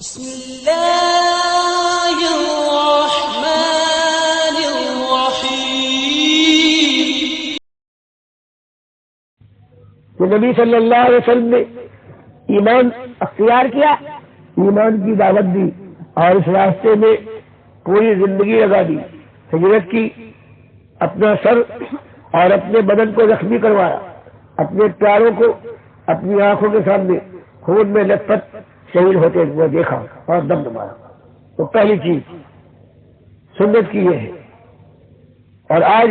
بسم اللہ الرحمن الرحیم۔ کہ نبی صلی اللہ علیہ وسلم نے ایمان اختیار کیا، ایمان کی دعوت دی اور اس راستے میں پوری زندگی لگا دی، ہجرت کی، اپنا سر اور اپنے بدن کو زخمی کروایا، اپنے پیاروں کو اپنی آنکھوں کے سامنے خون میں لت پت شہید ہوتے ہوئے دیکھا اور دم مارا۔ تو پہلی چیز سنت کی یہ ہے۔ اور آج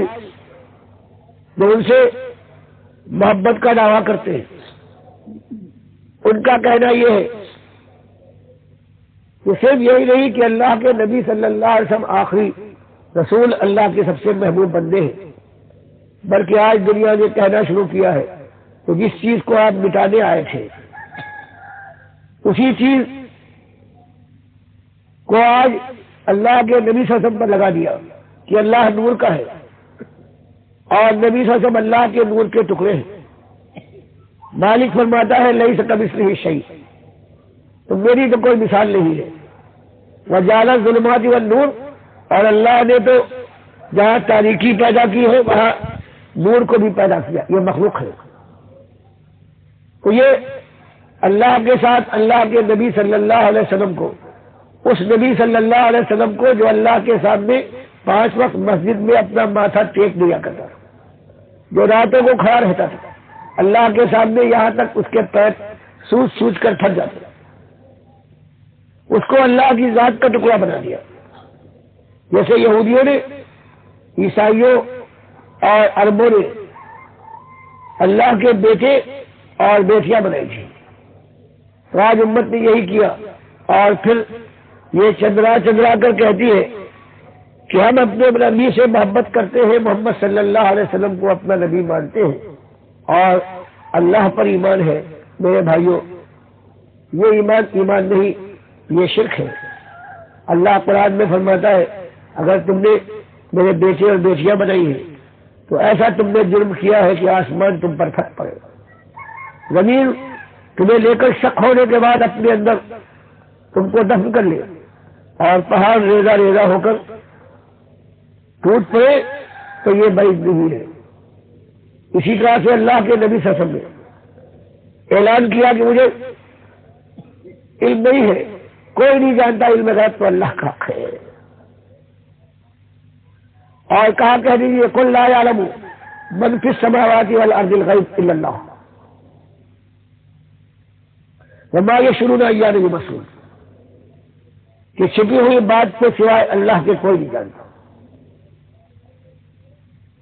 جو ان سے محبت کا دعویٰ کرتے ہیں ان کا کہنا یہ ہے کہ صرف یہی نہیں کہ اللہ کے نبی صلی اللہ علیہ وسلم آخری رسول، اللہ کے سب سے محبوب بندے ہیں، بلکہ آج دنیا نے کہنا شروع کیا ہے کہ جس چیز کو آپ مٹانے آئے تھے اسی چیز کو آج اللہ کے نبی صلی اللہ علیہ وسلم پر لگا دیا کہ اللہ نور کا ہے اور نبی صلی اللہ علیہ وسلم اللہ کے نور کے ٹکڑے ہیں۔ مالک فرماتا ہے لیس کمثلہ شیء، تو میری تو کوئی مثال نہیں ہے۔ وجعل الظلمات والنور، اور اللہ نے تو جہاں تاریکی پیدا کی ہے وہاں نور کو بھی پیدا کیا، یہ مخلوق ہے۔ تو یہ اللہ کے ساتھ اللہ کے نبی صلی اللہ علیہ وسلم کو، اس نبی صلی اللہ علیہ وسلم کو جو اللہ کے سامنے 5 وقت مسجد میں اپنا ماتھا ٹیک دیا کرتا تھا، جو راتوں کو کھڑا رہتا تھا اللہ کے سامنے یہاں تک اس کے پیر سوج سوج کر تھک جاتے، اس کو اللہ کی ذات کا ٹکڑا بنا دیا۔ جیسے یہودیوں نے، عیسائیوں اور عربوں نے اللہ کے بیٹے اور بیٹیاں بنائی تھی، تو آج امت نے یہی کیا، اور پھر یہ چندرا کر کہتی ہے کہ ہم اپنے نبی سے محبت کرتے ہیں، محمد صلی اللہ علیہ وسلم کو اپنا نبی مانتے ہیں اور اللہ پر ایمان ہے۔ میرے بھائیوں، یہ ایمان نہیں، یہ شرک ہے۔ اللہ قرآن میں فرماتا ہے اگر تم نے میرے بیٹے اور بیٹیاں بنائی ہیں تو ایسا تم نے جرم کیا ہے کہ آسمان تم پر پھٹ پڑے، زمین تمہیں لے کر شک ہونے کے بعد اپنے اندر تم کو دفن کر لے، اور پہاڑ ریزہ ریزہ ہو کر ٹوٹ پڑے، تو یہ بعید نہیں ہے۔ اسی طرح سے اللہ کے نبی صلی اللہ علیہ وسلم نے اعلان کیا کہ مجھے علم نہیں ہے، کوئی نہیں جانتا علم غیب تو اللہ کا حق ہے، اور کہا کہہ دیجیے قل لا یعلم من فی السماوات والارض الغیب الا اللہ وما یشعرون ایان یبعثون، کہ چھپی ہوئی بات کے سوائے اللہ کے کوئی نہیں جانتا۔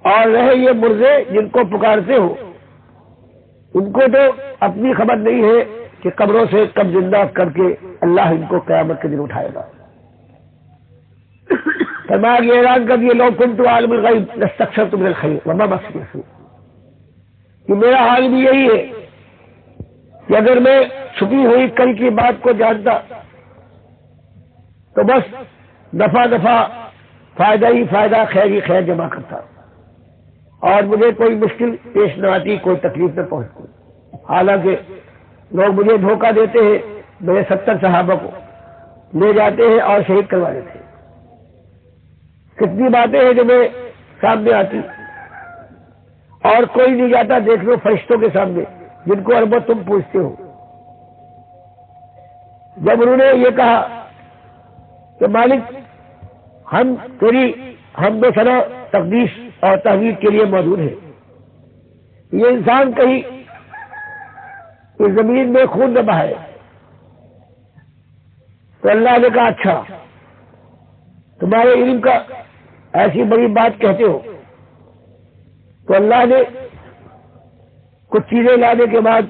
اور رہے یہ مردے جن کو پکارتے ہو، ان کو تو اپنی خبر نہیں ہے کہ قبروں سے کب زندہ کر کے اللہ ان کو قیامت کے دن اٹھائے گا۔ فرمایا کہ اعلان کر دیے لو کنت عالم الغیب لاستکثرت من الخیر وما مسنی السوء، کہ میرا حال بھی یہی ہے کہ اگر میں چھپی ہوئی کل کی بات کو جانتا تو بس دفعہ فائدہ ہی فائدہ، خیر ہی خیر جمع کرتا، اور مجھے کوئی مشکل پیش نہ آتی، کوئی تکلیف نہ پہنچتی۔ حالانکہ لوگ مجھے دھوکہ دیتے ہیں، میرے 70 صحابہ کو لے جاتے ہیں اور شہید کروا دیتے ہیں۔ کتنی باتیں ہیں جو میرے سامنے آتی اور کوئی نہیں جاتا، دیکھ لو فرشتوں کے سامنے جن کو اربوں تم پوچھتے ہو۔ جب انہوں نے یہ کہا کہ مالک ہم تیری حمد و ثنا، تقدیس اور تحمید کے لیے موجود ہے، یہ انسان کہیں اس زمین میں خون نہ بہائے، تو اللہ نے کہا اچھا تمہارے علم کا ایسی بڑی بات کہتے ہو، تو اللہ نے کچھ چیزیں لانے کے بعد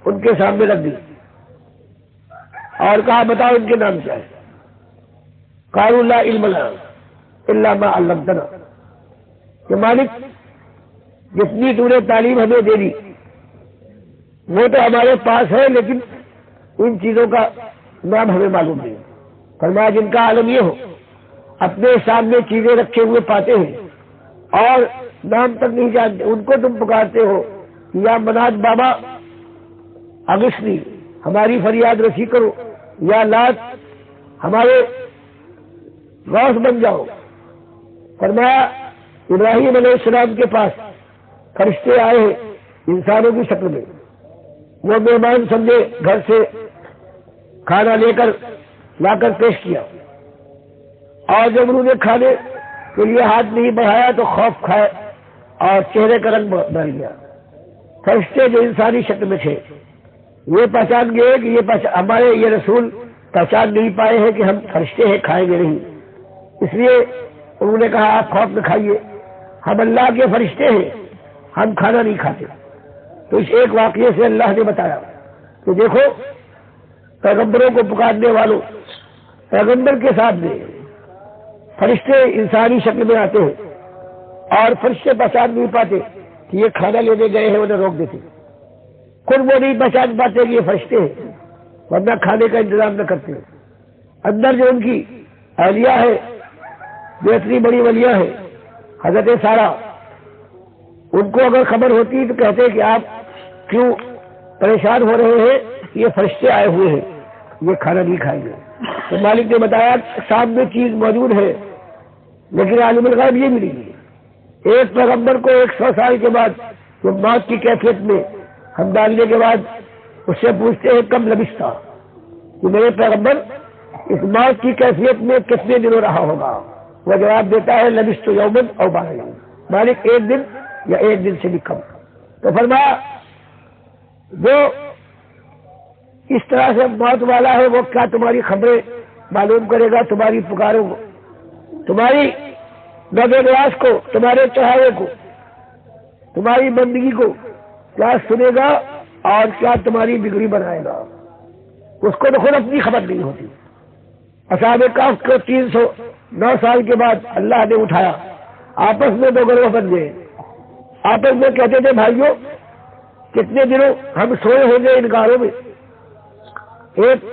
ان کے سامنے رکھ دی اور کہا بتاؤ ان کے نام کیا ہے؟ قالوا لا علم لنا الا ما علمتنا، کہ مالک جتنی تو نے تعلیم ہمیں دے دی وہ تو ہمارے پاس ہے، لیکن ان چیزوں کا نام ہمیں معلوم نہیں۔ فرمایا جن کا عالم یہ ہو اپنے سامنے چیزیں رکھے ہوئے پاتے ہیں اور نام تک نہیں جانتے، ان کو تم پکارتے ہو یا منات بابا اغثنی، ہماری فریاد رسی کرو، یا لات ہمارے غوث بن جاؤ۔ فرمایا ابراہیم علیہ السلام کے پاس فرشتے آئے ہیں انسانوں کی شکل میں، وہ مہمان سمجھے گھر سے کھانا لا کر پیش کیا، اور جب انہوں نے کھانے کے لیے ہاتھ نہیں بڑھایا تو خوف کھائے اور چہرے کا رنگ بدل گیا۔ فرشتے جو انسانی شکل میں تھے یہ پہچان گئے کہ ہمارے یہ رسول پہچان نہیں پائے ہیں کہ ہم فرشتے ہیں، کھائیں گے نہیں، اس لیے انہوں نے کہا آپ خوف نہ کھائیے، ہم اللہ کے فرشتے ہیں، ہم کھانا نہیں کھاتے۔ تو اس ایک واقعے سے اللہ نے بتایا کہ دیکھو پیغمبروں کو پکارنے والوں، پیغمبر کے ساتھ میں فرشتے انسانی شکل میں آتے ہیں اور فرشتے پہچان نہیں پاتے کہ یہ کھانا لینے گئے ہیں، انہیں روک دیتے، خود وہ نہیں پہچان پاتے کہ یہ فرشتے ہیں، ورنہ کھانے کا انتظام نہ کرتے۔ اندر جو ان کی اہلیہ ہے جو اتنی بڑی ولیہ ہے حضرت سارہ، ان کو اگر خبر ہوتی تو کہتے کہ آپ کیوں پریشان ہو رہے ہیں، یہ فرشتے آئے ہوئے ہیں، یہ کھانا نہیں کھائیں گے۔ تو مالک نے بتایا سامنے چیز موجود ہے لیکن عالم الغیب یہ ملی ہے۔ ایک پیغمبر کو 100 سال کے بعد جو موت کی کیفیت میں ہم ڈالنے کے بعد اس سے پوچھتے ہیں کب لبثتا، کہ میرے پیغمبر اس موت کی کیفیت میں کتنے دنوں رہا ہوگا؟ وہ جواب دیتا ہے لبثت یوما او بعض یوم، مالک ایک دن یا ایک دن سے بھی کم۔ تو فرمایا جو اس طرح سے موت والا ہے وہ کیا تمہاری خبریں معلوم کرے گا، تمہاری پکاروں کو، تمہاری نظر و نیاز کو، تمہارے چڑھاوے کو، تمہاری بندگی کو کیا سنے گا اور کیا تمہاری بگڑی بنائے گا؟ اس کو تو خود اپنی خبر نہیں ہوتی۔ اصحاب کہف کو 309 سال کے بعد اللہ نے اٹھایا، آپس میں دو گروہ بن گئے، آپس میں کہتے تھے بھائیوں کتنے دنوں ہم سوئے ہوں گے ان غاروں میں، ایک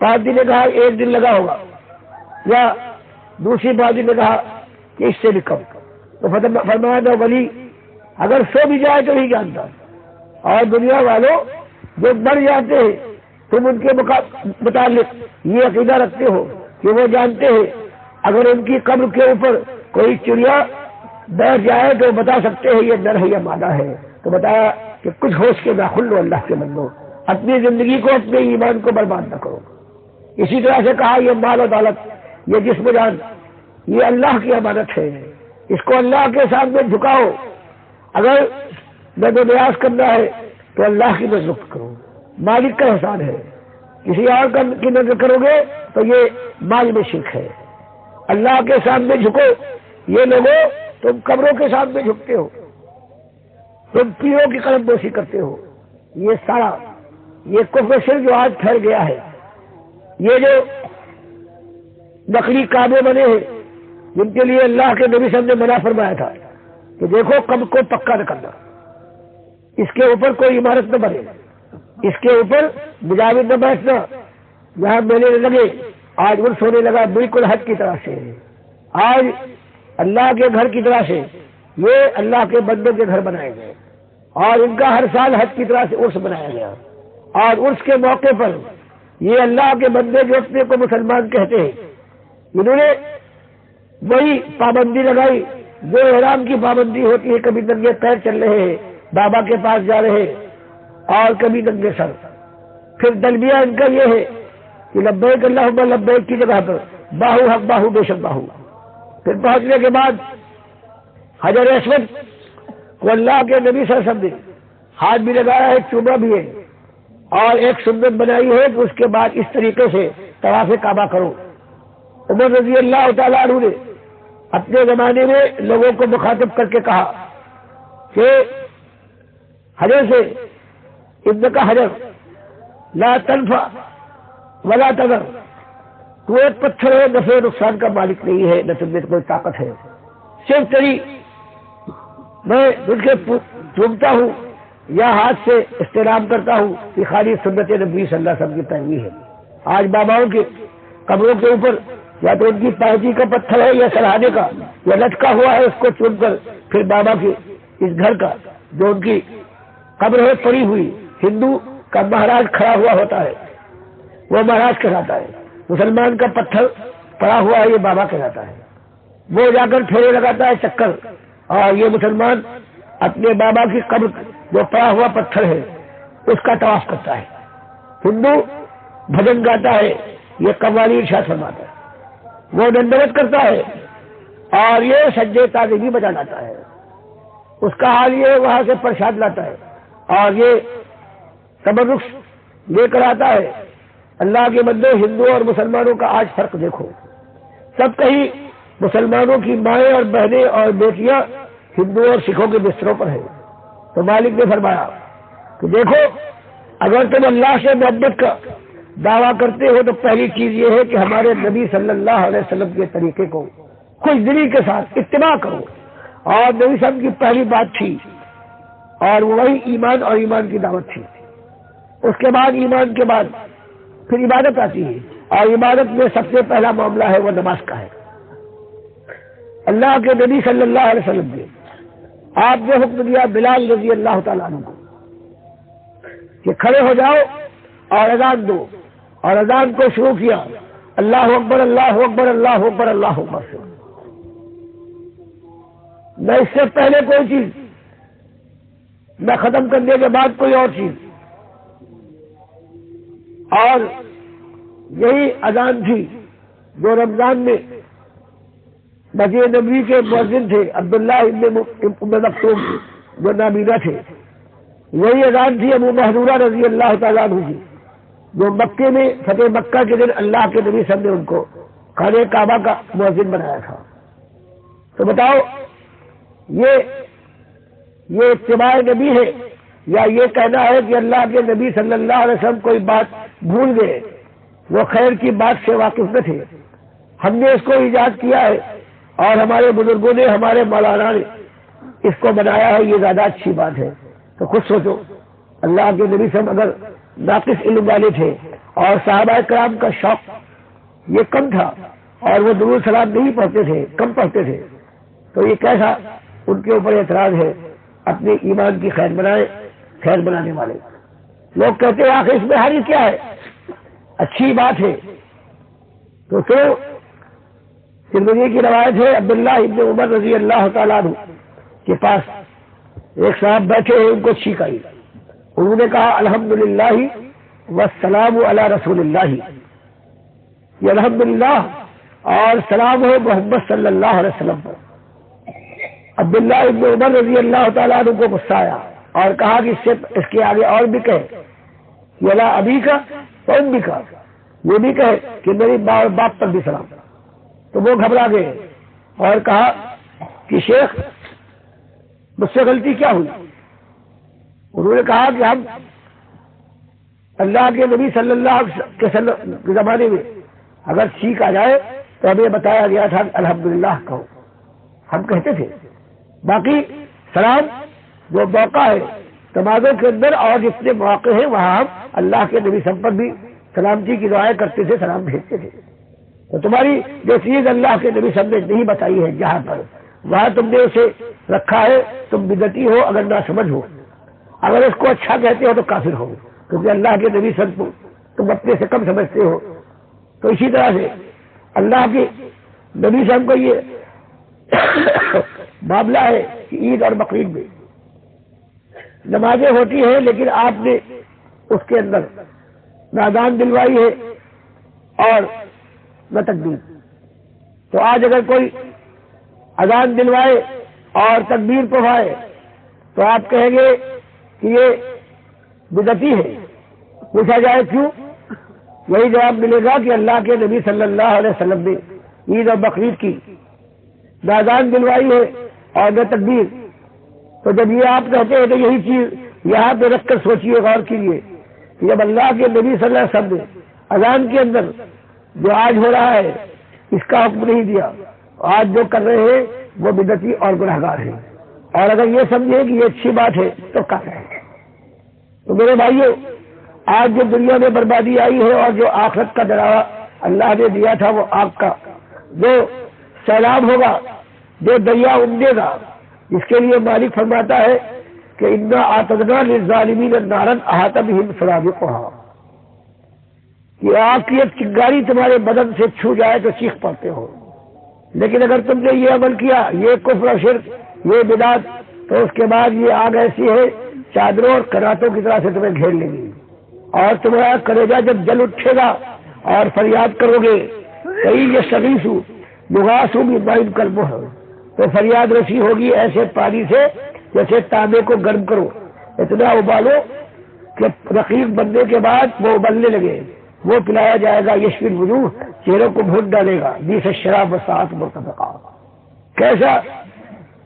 پادری نے کہا ایک دن لگا ہوگا، یا دوسری پادری نے کہا کہ اس سے بھی کم۔ تو فرمایا تھا ولی اگر سو بھی جائے تو نہیں جانتا، اور دنیا والوں جو مر جاتے ہیں تم ان کے متعلق یہ عقیدہ رکھتے ہو کہ وہ جانتے ہیں اگر ان کی قبر کے اوپر کوئی چڑیا بیٹھ جائے تو بتا سکتے ہیں یہ نر ہے یا مادہ ہے۔ تو بتایا کہ کچھ ہوش کے داخل لو اللہ کے بندو، اپنی زندگی کو اپنے ایمان کو برباد نہ کرو۔ اسی طرح سے کہا یہ مال و دولت، یہ جسم جان، یہ اللہ کی امانت ہے، اس کو اللہ کے سامنے جھکاؤ، اگر نظر و نیاز کرنا ہے تو اللہ کی نظر کرو، مالک کا احسان ہے، کسی اور کی نظر کرو گے تو یہ مال میں شرک ہے۔ اللہ کے سامنے جھکو، یہ لوگوں تم قبروں کے سامنے جھکتے ہو، تم پیروں کی قلم بوسی کرتے ہو، یہ سارا یہ کفر شرک جو آج پھیل گیا ہے، یہ جو نقلی کعبے بنے ہیں جن کے لیے اللہ کے نبی صلی اللہ علیہ وسلم نے منع فرمایا تھا کہ دیکھو قبر کو پکا نہ کرنا، اس کے اوپر کوئی عمارت نہ بنے، اس کے اوپر مجاور نہ بیٹھنا، جہاں میلے لگے آج عرس ہونے لگا، بالکل حج کی طرح سے آج اللہ کے گھر کی طرح سے یہ اللہ کے بندوں کے گھر بنائے گئے، اور ان کا ہر سال حج کی طرح سے عرس بنایا گیا، اور عرس کے موقع پر یہ اللہ کے بندے جو اپنے کو مسلمان کہتے ہیں انہوں نے وہی پابندی لگائی جو احرام کی پابندی ہوتی ہے، کبھی ننگے پیر چل رہے ہیں بابا کے پاس جا رہے ہیں اور کبھی ننگے سر۔ پھر تلبیہ ان کا یہ ہے کہ لبیک اللہم لبیک کی جگہ پر باہو حق باہو بے شک باہو۔ پھر پہنچنے کے بعد حجر اسود کو اللہ کے نبی صلی اللہ علیہ وسلم نے ہاتھ بھی لگایا ہے، چوما بھی ہے، اور ایک سنت بنائی ہے کہ اس کے بعد اس طریقے سے طواف کعبہ کرو۔ عمر رضی اللہ تعالیٰ عنہ نے اپنے زمانے میں لوگوں کو مخاطب کر کے کہا کہ حجر سے ابن کا حجر لا تنفع ولا تضر، تو ایک پتھر ہے، نفع نقصان کا مالک نہیں ہے، نہ تم میں کوئی طاقت ہے، صرف تیری میں تجھ کے چومتا ہوں یا ہاتھ سے استعلام کرتا ہوں کہ خالی سنت نبی صلی اللہ علیہ وسلم کی پیروی ہے۔ آج باباؤں کے قبروں کے اوپر یا تو ان کی پائچی کا پتھر ہے یا سرہانے کا یا لٹکا ہوا ہے، اس کو چوم کر پھر بابا کے اس گھر کا جو ان کی قبر ہے پڑی ہوئی، ہندو کا مہاراج کھڑا ہوا ہوتا ہے، وہ مہاراج کہلاتا ہے، مسلمان کا پتھر پڑا ہوا ہے یہ بابا کہلاتا ہے، وہ جا کر پھیرے لگاتا ہے چکر، اور یہ مسلمان اپنے بابا کی قبر جو پڑا ہوا پتھر ہے اس کا طواف کرتا ہے۔ ہندو بھجن گاتا ہے، یہ قوالی ارشاد فرماتا ہے، وہ دنڈوت کرتا ہے اور یہ سجدے تعظیمی بجا لاتا ہے، اس کا حال یہ وہاں سے پرساد لاتا ہے اور یہ تبرک لے کر آتا ہے۔ اللہ کے بندے، ہندو اور مسلمانوں کا آج فرق دیکھو، سب کہیں مسلمانوں کی مائیں اور بہنیں اور بیٹیاں ہندو اور سکھوں کے بستروں پر ہیں، تو مالک نے فرمایا کہ دیکھو اگر تم اللہ سے محبت کا دعویٰ کرتے ہو تو پہلی چیز یہ ہے کہ ہمارے نبی صلی اللہ علیہ وسلم کے طریقے کو خوش دلی کے ساتھ اتباع کرو، اور نبی صلی اللہ علیہ وسلم کی پہلی بات تھی اور وہی ایمان اور ایمان کی دعوت تھی۔ اس کے بعد ایمان کے بعد پھر عبادت آتی ہے، اور عبادت میں سب سے پہلا معاملہ ہے وہ نماز کا ہے۔ اللہ کے نبی صلی اللہ علیہ وسلم نے آپ نے حکم دیا بلال رضی اللہ تعالیٰ عنہ کو کہ کھڑے ہو جاؤ اور اذان دو، اور اذان کو شروع کیا اللہ اکبر اللہ اکبر اللہ اکبر اللہ اکبر سے، نہ اس سے پہلے کوئی چیز، نہ ختم کرنے کے بعد کوئی اور چیز، اور یہی اذان تھی جو رمضان میں مسجد نبوی کے مؤذن تھے عبداللہ ابن ام مکتوم جو نابینا تھے، وہی اذان تھی ابو محذورہ رضی اللہ تعالیٰ عنہ کی جو مکے میں فتح مکہ کے دن اللہ کے نبی صلی اللہ علیہ وسلم نے ان کو خانہ کعبہ کا مؤذن بنایا تھا۔ تو بتاؤ یہ اتباع نبی ہے یا یہ کہنا ہے کہ اللہ کے نبی صلی اللہ علیہ وسلم کوئی بات بھول گئے، وہ خیر کی بات سے واقف نہ تھے، ہم نے اس کو ایجاد کیا ہے اور ہمارے بزرگوں نے ہمارے مولانا نے اس کو بنایا ہے، یہ زیادہ اچھی بات ہے۔ تو خود سوچو اللہ کے نبی صلی اللہ علیہ وسلم اگر ناقص علم والے تھے اور صحابہ کرام کا شوق یہ کم تھا اور وہ درود سلام نہیں پڑھتے تھے، کم پڑھتے تھے، تو یہ کیسا ان کے اوپر اعتراض ہے؟ اپنے ایمان کی خیر بنائے، خیر بنانے والے لوگ کہتے ہیں آخر اس میں حرج کیا ہے، اچھی بات ہے۔ تو ترمذی کی روایت ہے عبداللہ ابن عمر رضی اللہ تعالیٰ عنہ کے پاس ایک صاحب بیٹھے ہیں، ان کو چھینک آئی، انہوں نے کہا الحمدللہ والسلام علی رسول اللہ، یہ الحمدللہ اور سلام ہو محمد صلی اللہ علیہ وسلم پر۔ عبداللہ ابن عمر رضی اللہ تعالیٰ عنہ کو غصہ آیا اور کہا کہ اس کے آگے اور بھی کہے یلا ابی کا تو امی کا، یہ بھی کہے کہ میری ماں اور باپ پر بھی سلام۔ تو وہ گھبرا گئے اور کہا کہ شیخ مجھ سے غلطی کیا ہوئی؟ انہوں نے کہا کہ ہم اللہ کے نبی صلی اللہ علیہ وسلم کے زمانے میں اگر چھینک آ جائے تو ہمیں بتایا گیا تھا الحمدللہ کہو، ہم کہتے تھے، باقی سلام جو موقع ہے نمازوں کے اندر اور جتنے مواقع ہیں وہاں ہم اللہ کے نبی سب پر بھی سلامتی کی دعائیں کرتے تھے، سلام بھیجتے تھے۔ تو تمہاری جو چیز اللہ کے نبی سب نے نہیں بتائی ہے جہاں پر وہاں تم نے اسے رکھا ہے، تم بدعتی ہو اگر نہ سمجھ ہو، اگر اس کو اچھا کہتے ہو تو کافر ہو، کیونکہ اللہ کے نبی سب کو تم اپنے سے کم سمجھتے ہو۔ تو اسی طرح سے اللہ کے نبی صاحب کو یہ معاملہ ہے کہ عید اور بقرعید میں نمازیں ہوتی ہیں لیکن آپ نے اس کے اندر نہ اذان دلوائی ہے اور نہ تکبیر۔ تو آج اگر کوئی اذان دلوائے اور تکبیر پڑھائے تو آپ کہیں گے کہ یہ بدعتی ہے۔ پوچھا جائے کیوں؟ یہی جواب ملے گا کہ اللہ کے نبی صلی اللہ علیہ وسلم نے عید اور بقرعید کی نہ اذان دلوائی ہے اور نہ تکبیر۔ تو جب یہ آپ کہتے ہیں تو یہی چیز یہاں پہ رکھ کر سوچیے، غور کیجیے کہ جب اللہ کے نبی صلی اللہ علیہ وسلم نے اذان کے اندر جو آج ہو رہا ہے اس کا حکم نہیں دیا، آج جو کر رہے ہیں وہ بدعتی اور گنہگار ہیں، اور اگر یہ سمجھے کہ یہ اچھی بات ہے تو کافر ہے۔ تو میرے بھائیوں، آج جو دنیا میں بربادی آئی ہے اور جو آخرت کا ڈراوا اللہ نے دیا تھا وہ آگ کا جو سیلاب ہوگا، جو دریا امڈے گا، اس کے لیے مالک فرماتا ہے کہ انا اعتدنا للظالمین نارا احاط بهم سرادقها، کہ آگ کی ایک چنگاری تمہارے بدن سے چھو جائے تو چیخ پڑتے ہو، لیکن اگر تم نے یہ عمل کیا، یہ کفر و شرک، یہ بدعت، تو اس کے بعد یہ آگ ایسی ہے چادروں اور کراتوں کی طرح سے تمہیں گھیر لے گی، اور تمہارا کلیجہ جب جل اٹھے گا اور فریاد کرو گے کہیں یہ سگیسو یغاسو بماء کالمہل، تو فریاد رسی ہوگی ایسے پانی سے جیسے تانبے کو گرم کرو، اتنا ابالو کہ رقیق بننے کے بعد وہ ابلنے لگے، وہ پلایا جائے گا، یشفی الوجوہ، چہروں کو بھون ڈالے گا، بیس الشراب والساعۃ مرتفقہ، کیسا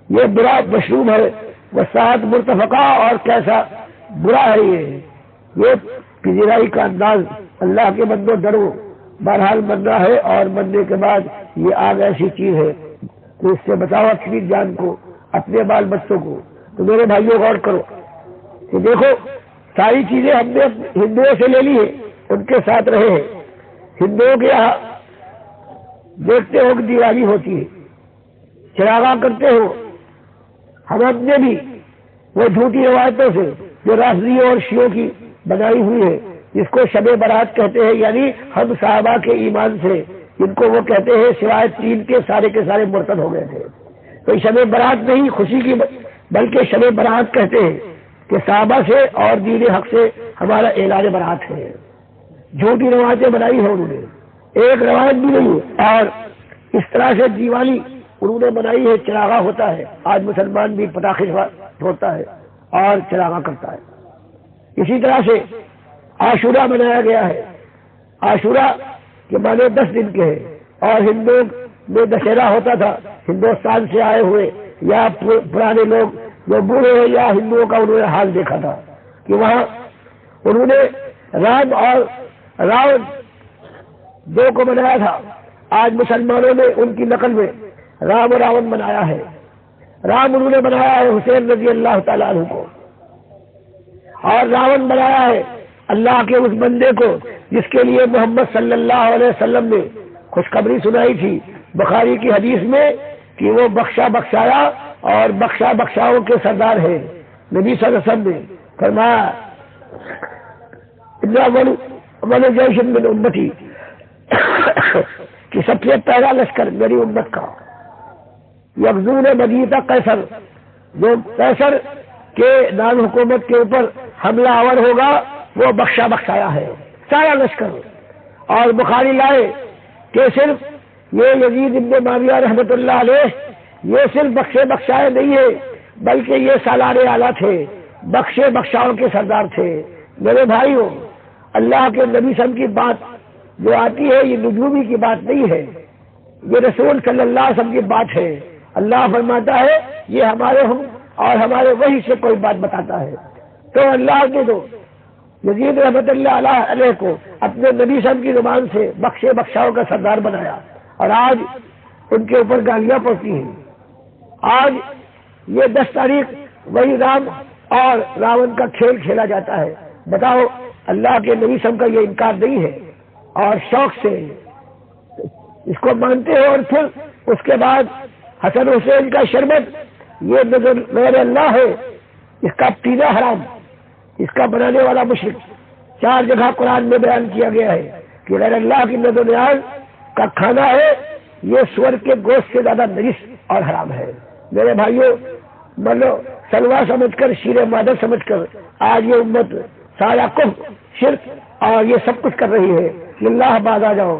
یہ برا مشروب ہے، والساعۃ مرتفقہ، اور کیسا برا ہے یہ پذیرائی کا انداز۔ اللہ کے بندو ڈرو، بہرحال مرنا ہے، اور مرنے کے بعد یہ آگ ایسی چیز ہے تو اس سے بچاؤ اپنی جان کو، اپنے بال بچوں کو۔ تو میرے بھائیوں غور کرو کہ دیکھو ساری چیزیں ہم نے ہندوؤں سے لے لی ہے، ان کے ساتھ رہے ہیں۔ ہندوؤں کے یہاں دیکھتے ہو کہ دیوالی ہوتی ہے، چراغاں کرتے ہو، ہم اپنے بھی وہ جھوٹی روایتوں سے جو رافضیوں اور شیعوں کی بنائی ہوئی ہے، جس کو شب برات کہتے ہیں، یعنی ہم صحابہ کے ایمان سے، جن کو وہ کہتے ہیں سوائے 3 کے سارے مرتد ہو گئے تھے، تو شب برات نہیں خوشی کی بلکہ شب برات کہتے ہیں کہ صحابہ سے اور دین حق سے ہمارا اعلان برات ہے۔ جھوٹی روایتیں بنائی ہیں انہوں نے، ایک روایت بھی نہیں ہے۔ اور اس طرح سے دیوالی انہوں نے بنائی ہے، چراغا ہوتا ہے، آج مسلمان بھی پٹاخے ہوتا ہے اور چراغا کرتا ہے۔ اسی طرح سے عاشورہ بنایا گیا ہے، عاشورہ کے معنی 10 دن کے ہیں، اور ہندوؤں میں دشہرا ہوتا تھا، ہندوستان سے آئے ہوئے یا پرانے لوگ جو بوڑھے ہیں یا ہندوؤں کا انہوں نے حال دیکھا تھا کہ وہاں انہوں نے رام اور راون 2 کو بنایا تھا۔ آج مسلمانوں نے ان کی نقل میں رام اور راون بنایا ہے۔ رام انہوں نے بنایا ہے حسین رضی اللہ تعالیٰ عنہ کو، اور راون بنایا ہے اللہ کے اس بندے کو جس کے لیے محمد صلی اللہ علیہ وسلم نے خوشخبری سنائی تھی بخاری کی حدیث میں کہ وہ بخشا بخشایا اور بخشا بخشاؤں کے سردار ہیں۔ نبی صلی اللہ علیہ وسلم نے فرمایا من جیش من امتی کہ سب سے پہلا لشکر میری امت کا یغزون مدینہ قیصر، جو قیصر کے دار حکومت کے اوپر حملہ آور ہوگا وہ بخشا بخشایا ہے، سارا لشکر۔ اور بخاری لائے کہ صرف یہ یزید ابن معاویہ رحمۃ اللہ علیہ یہ صرف بخشے بخشائے نہیں ہے بلکہ یہ سالار اعلیٰ تھے، بخشے بخشاؤں کے سردار تھے۔ میرے بھائیوں، اللہ کے نبی صلی اللہ علیہ وسلم کی بات جو آتی ہے یہ نجومی کی بات نہیں ہے، یہ رسول صلی اللہ علیہ وسلم کی بات ہے۔ اللہ فرماتا ہے یہ ہمارے ہم اور ہمارے وحی سے کوئی بات بتاتا ہے، تو اللہ نے تو یزید رحمت اللہ علیہ کو اپنے نبی صلی اللہ علیہ وسلم کی زبان سے بخشے بخشاؤں کا سردار بنایا، اور آج ان کے اوپر گالیاں پڑتی ہیں۔ آج یہ 10 تاریخ وہی رام اور راون کا کھیل کھیلا جاتا ہے۔ بتاؤ اللہ کے نبی صلی اللہ علیہ وسلم کا یہ انکار نہیں ہے، اور شوق سے اس کو مانتے ہو، اور پھر اس کے بعد حسن حسین کا شربت یہ غیر اللہ ہے، اس کا پینا حرام، اس کا بنانے والا مشرک۔ 4 جگہ قرآن میں بیان کیا گیا ہے کہ غیر اللہ کی نظر و نیاز کا کھانا ہے، یہ سور کے گوشت سے زیادہ نجس اور حرام ہے۔ میرے بھائیوں، ملو سلوا سمجھ کر، شیر مادر سمجھ کر آج یہ امت سارا کفر، شرک اور یہ سب کچھ کر رہی ہے۔ اللہ باز آ جاؤ،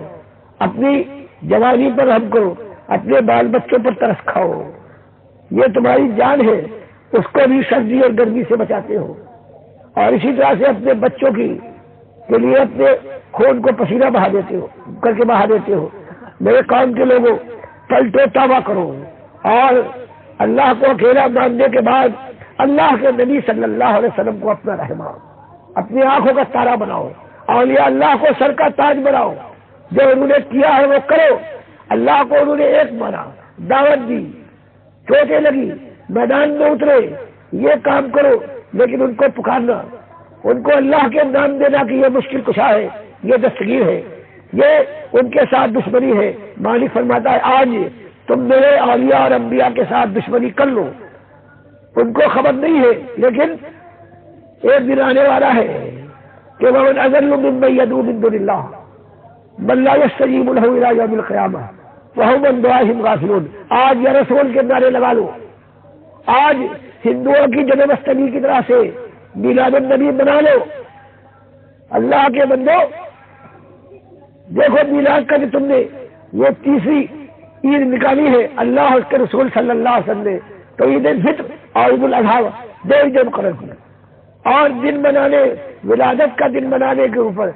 اپنی جوانی پر رحم کرو، اپنے بال بچوں پر ترس کھاؤ، یہ تمہاری جان ہے، اس کو بھی سردی اور گرمی سے بچاتے ہو، اور اسی طرح سے اپنے بچوں کے لیے اپنے خون کو پسینہ بہا دیتے ہو۔ میرے قوم کے لوگوں، پلٹو توبہ کرو، اور اللہ کو اکیلا ماننے کے بعد اللہ کے نبی صلی اللہ علیہ وسلم کو اپنا رہنما، اپنی آنکھوں کا تارا بناؤ، اولیاء اللہ کو سر کا تاج بناؤ، جو انہوں نے کیا ہے وہ کرو۔ اللہ کو انہوں نے ایک مانا، دعوت دی، چوٹیں لگی، میدان میں اترے، یہ کام کرو، لیکن ان کو پکارنا، ان کو اللہ کے نام دینا کہ یہ مشکل کشا ہے، یہ دستگیر ہے، یہ ان کے ساتھ دشمنی ہے۔ مالک فرماتا ہے آج تم میرے اولیاء اور انبیاء کے ساتھ دشمنی کر لو، ان کو خبر نہیں ہے، لیکن ایک دن آنے والا ہے کہ وَمَنْ أَضَلُّ مِمَّن يَدْعُو مِن دُونِ اللَّهِ، بل لا یستجیب لہ الی یوم القیامہ وہم عن دعائہم غافلون۔ آج یا رسول کے نعرے لگا لو، آج ہندوؤں کی جنم اشٹمی کی طرح سے میلاد النبی بنا لو۔ اللہ کے بندو دیکھو میلاد کا جو تم نے یہ تیسری عید نکالی ہے اللہ اور اس کے رسول صلی اللہ علیہ وسلم نے، تو عید الفطر اور عید الاضحیٰ دو عیدیں مقرر کی، اور دن منانے ولادت کا دن منانے کے اوپر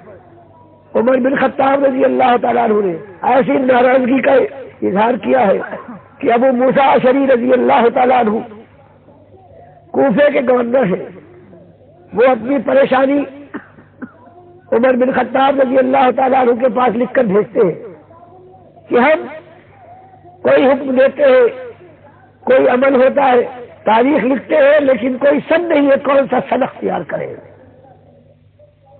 عمر بن خطاب رضی اللہ تعالیٰ عنہ نے ایسی ناراضگی کا اظہار کیا ہے کہ ابو موسیٰ اشعری رضی اللہ تعالیٰ عنہ کوفے کے گورنر ہیں، وہ اپنی پریشانی عمر بن خطاب رضی اللہ تعالیٰ عنہ کے پاس لکھ کر بھیجتے ہیں کہ ہم کوئی حکم دیتے ہیں، کوئی عمل ہوتا ہے، تاریخ لکھتے ہیں، لیکن کوئی سن نہیں ہے کون سا سن اختیار کرے۔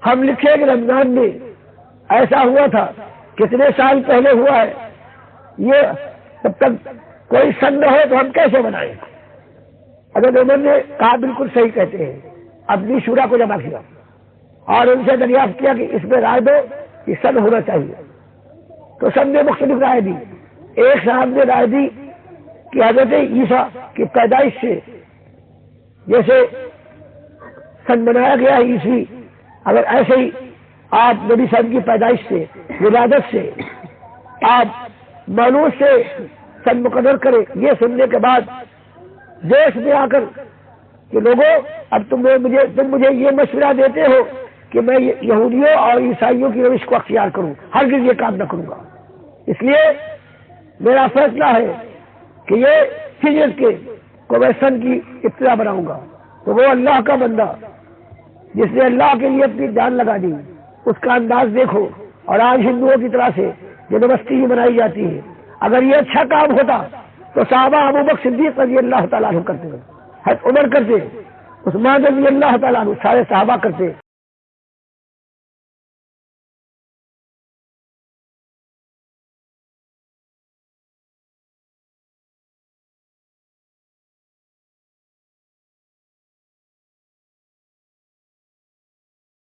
ہم لکھیں کہ رمضان میں ایسا ہوا تھا، کتنے سال پہلے ہوا ہے، یہ جب تک کوئی سن نہ ہو تو ہم کیسے بنائیں؟ اگر عمر نے کہا بالکل صحیح کہتے ہیں، اپنی شورا کو جمع کیا اور ان سے دریافت کیا کہ اس میں رائے دو کہ سن ہونا چاہیے، تو سب نے مختلف رائے دی۔ ایک صاحب نے رائے دی کہ حضرت عیسیٰ کی پیدائش سے جیسے سن بنایا گیا ہے عیسوی، اگر ایسے ہی آپ نبی صاحب کی پیدائش سے ولادت سے آپ مانوس سے سن مقرر کریں۔ یہ سننے کے بعد دیش میں آ کر کہ لوگوں اب تم مجھے یہ مشورہ دیتے ہو کہ میں یہودیوں اور عیسائیوں کی روش کو اختیار کروں، ہرگز یہ کام نہ کروں گا، اس لیے میرا فیصلہ ہے کہ یہ ہجرت کے کو میں سن کی ابتدا بناؤں گا۔ تو وہ اللہ کا بندہ جس نے اللہ کے لیے اپنی جان لگا دی، اس کا انداز دیکھو۔ اور آج ہندوؤں کی طرح سے جنماشٹمی منائی جاتی ہے، اگر یہ اچھا کام ہوتا تو صحابہ ابوبکر صدیق رضی اللہ تعالیٰ عنہ کرتے، حضرت عمر کرتے، عثمان رضی اللہ تعالیٰ عنہ، سارے صحابہ کرتے۔